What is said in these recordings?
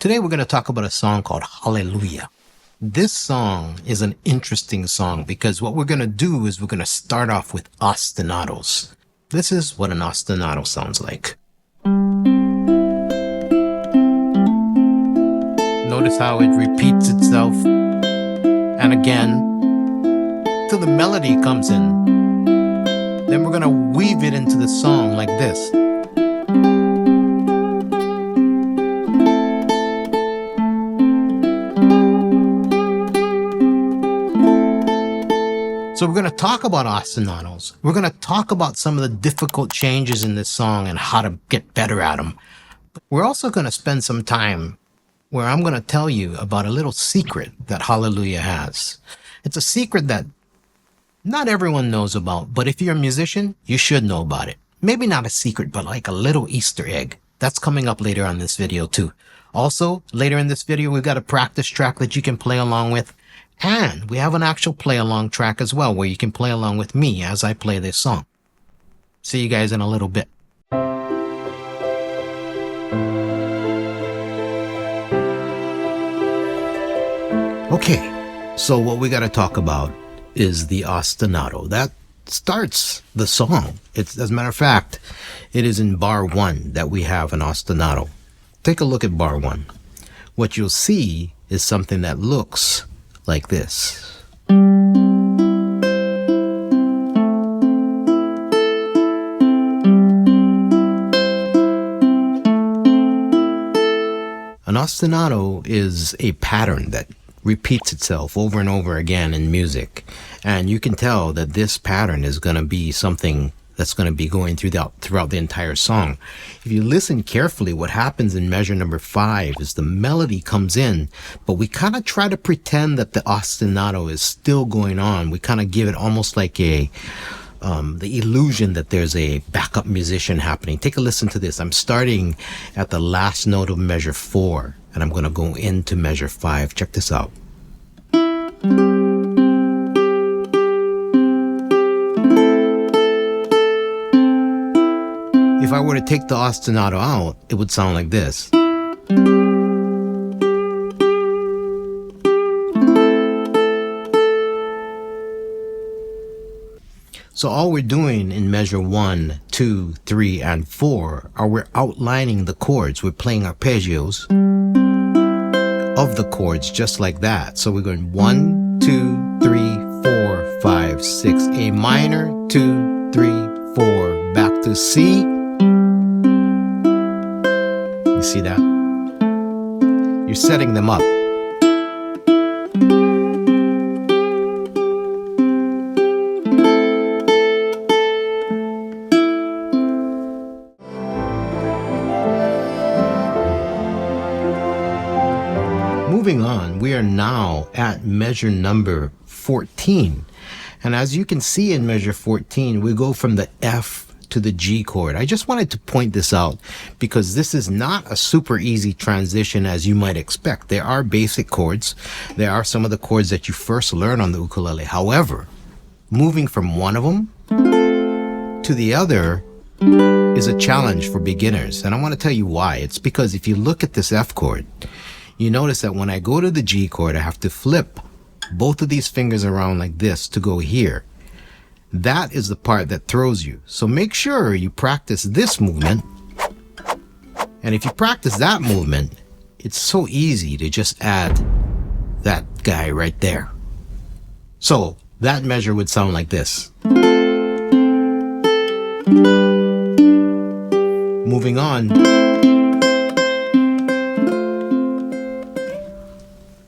Today we're going to talk about a song called Hallelujah. This song is an interesting song because what we're going to do is we're going to start off with ostinatos. This is what an ostinato sounds like. Notice how it repeats itself and again till the melody comes in. Then we're going to weave it into the song like this. So we're going to talk about ostinatos. We're going to talk about some of the difficult changes in this song and how to get better at them. But we're also going to spend some time where I'm going to tell you about a little secret that Hallelujah has. It's a secret that not everyone knows about, but if you're a musician, you should know about it. Maybe not a secret, but like a little Easter egg. That's coming up later on this video too. Also, later in this video, we've got a practice track that you can play along with. And we have an actual play-along track as well, where you can play along with me as I play this song. See you guys in a little bit. Okay, so what we got to talk about is the ostinato. That starts the song. It's, as a matter of fact, it is in bar 1 that we have an ostinato. Take a look at bar 1. What you'll see is something that looks like this. An ostinato is a pattern that repeats itself over and over again in music, and you can tell that this pattern is going to be something that's going to be going throughout the entire song. If you listen carefully, what happens in measure number 5 is the melody comes in, but we kind of try to pretend that the ostinato is still going on. We kind of give it almost like the illusion that there's a backup musician happening. Take a listen to this. I'm starting at the last note of measure 4, and I'm going to go into measure 5. Check this out. If I were to take the ostinato out, it would sound like this. So all we're doing in measure 1, 2, 3, and 4 are we're outlining the chords. We're playing arpeggios of the chords just like that. So we're going 1, 2, 3, 4, 5, 6, A minor, 2, 3, 4, back to C. You see that? You're setting them up. Moving on, we are now at measure number 14. And as you can see in measure 14, we go from the F to the G chord. I just wanted to point this out because this is not a super easy transition as you might expect. There are basic chords. There are some of the chords that you first learn on the ukulele. However, moving from one of them to the other is a challenge for beginners. And I want to tell you why. It's because if you look at this F chord, you notice that when I go to the G chord, I have to flip both of these fingers around like this to go here. That is the part that throws you. So make sure you practice this movement. And if you practice that movement, it's so easy to just add that guy right there. So that measure would sound like this. Moving on.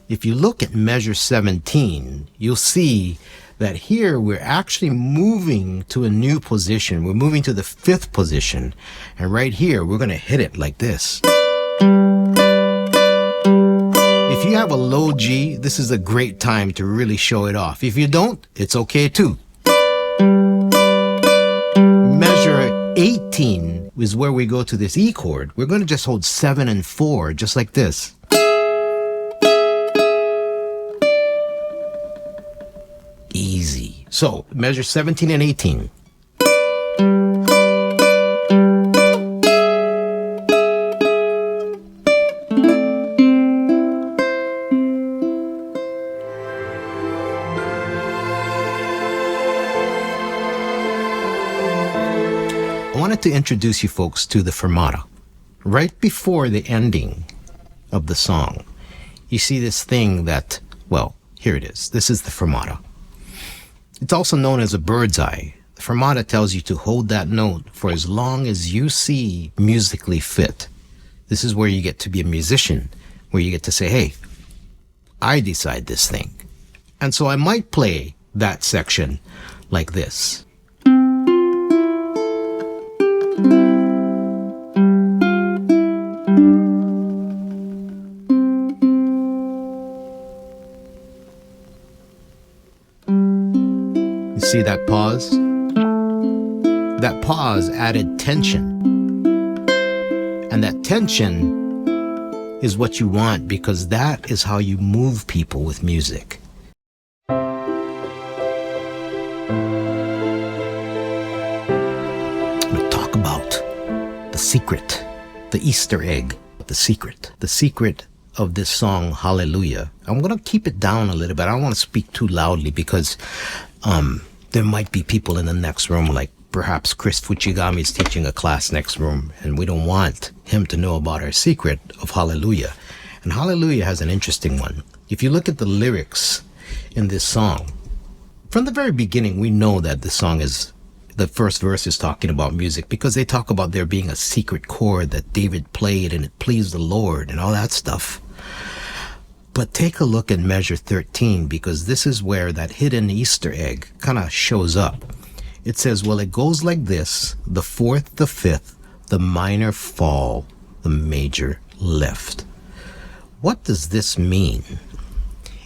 If you look at measure 17, you'll see that here we're actually moving to a new position. We're moving to the 5th position. And right here, we're going to hit it like this. If you have a low G, this is a great time to really show it off. If you don't, it's okay too. Measure 18 is where we go to this E chord. We're going to just hold 7 and 4, just like this. Easy. So measure 17 and 18. to introduce you folks to the Fermata. Right before the ending of the song, you see this thing that, well, here it is. This is the Fermata. It's also known as a bird's eye. The Fermata tells you to hold that note for as long as you see musically fit. This is where you get to be a musician, where you get to say, hey, I decide this thing. And so I might play that section like this. You see that pause? That pause added tension. And that tension is what you want, because that is how you move people with music. I'm going to talk about the secret, the Easter egg, the secret of this song, Hallelujah. I'm going to keep it down a little bit. I don't want to speak too loudly, because there might be people in the next room, like perhaps Chris Fuchigami is teaching a class next room, and we don't want him to know about our secret of Hallelujah. And Hallelujah has an interesting one. If you look at the lyrics in this song, from the very beginning, we know that the song is, the first verse is talking about music, because they talk about there being a secret chord that David played and it pleased the Lord and all that stuff. But take a look at measure 13, because this is where that hidden Easter egg kind of shows up. It says, well, it goes like this: the fourth, the fifth, the minor fall, the major lift. What does this mean?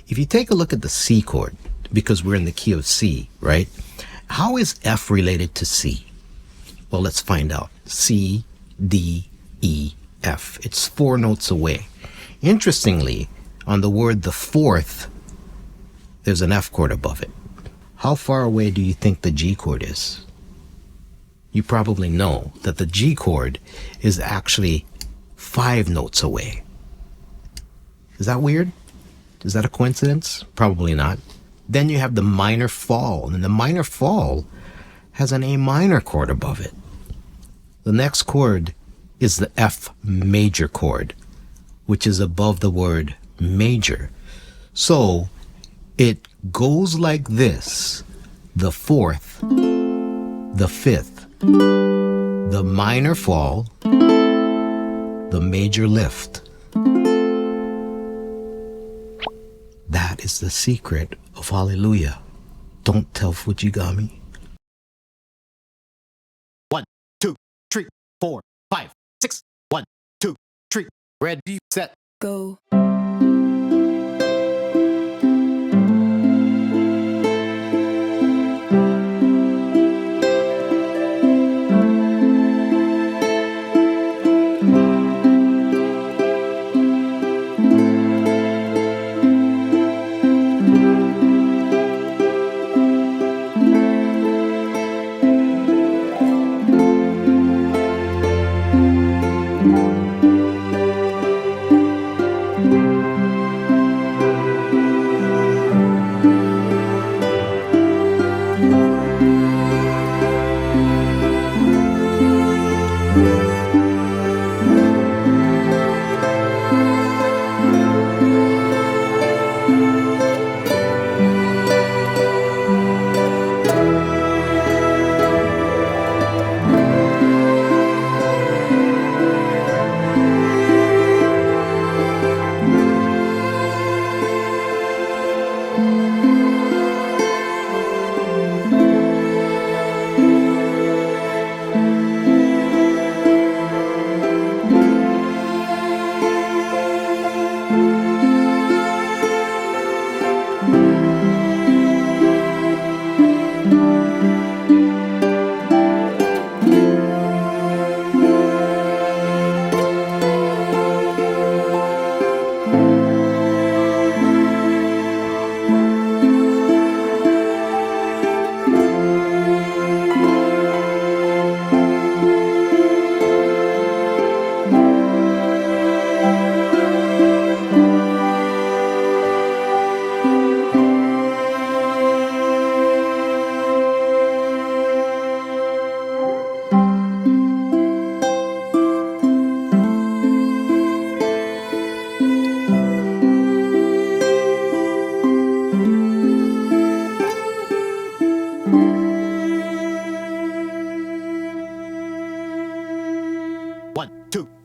If you take a look at the C chord, because we're in the key of C, right? How is F related to C? Well, let's find out. C, D, E, F. It's 4 notes away. Interestingly, on the word the fourth, there's an F chord above it. How far away do you think the G chord is? You probably know that the G chord is actually 5 notes away. Is that weird? Is that a coincidence? Probably not. Then you have the minor fall, and the minor fall has an A minor chord above it. The next chord is the F major chord, which is above the word major. So it goes like this: the fourth, the fifth, the minor fall, the major lift. That is the secret of Hallelujah. Don't tell Fujigami. 1, 2, 3, 4, 5, 6. 1, 2, 3. Ready, set, go.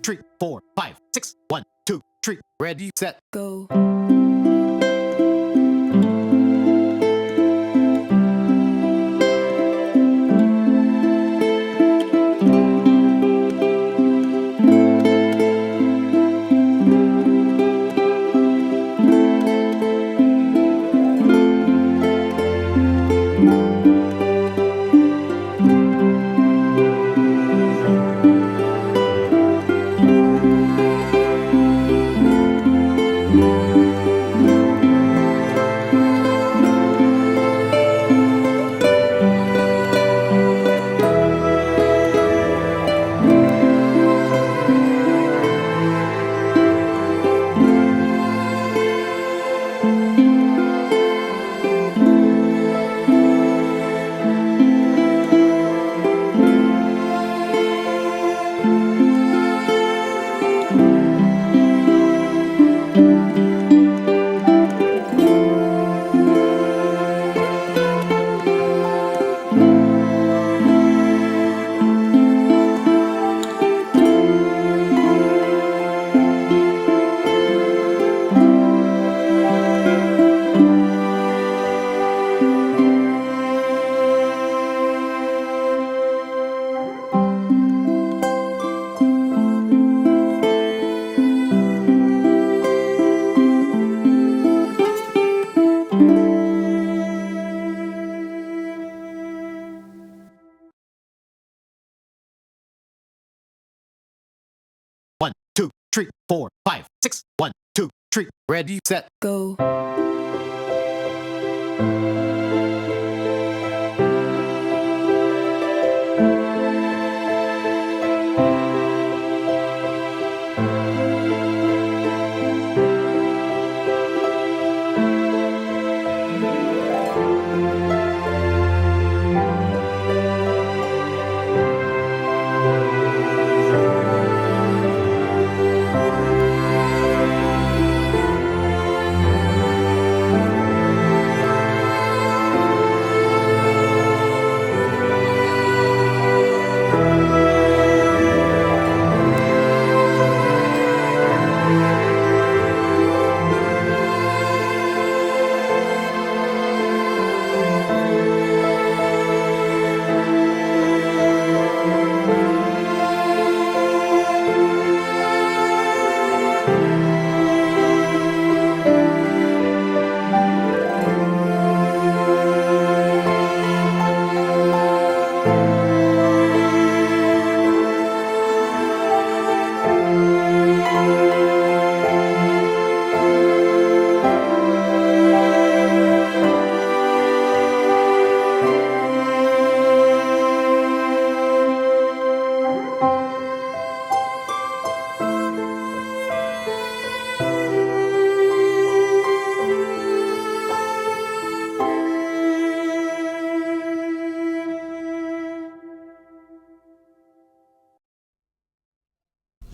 3, 4, 5, 6. 1, 2, 3. Ready, set, go. 1, 2, 3, 4, 5, 6. 1, 2, 3. Ready, set, Go.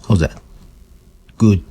how's that? Good.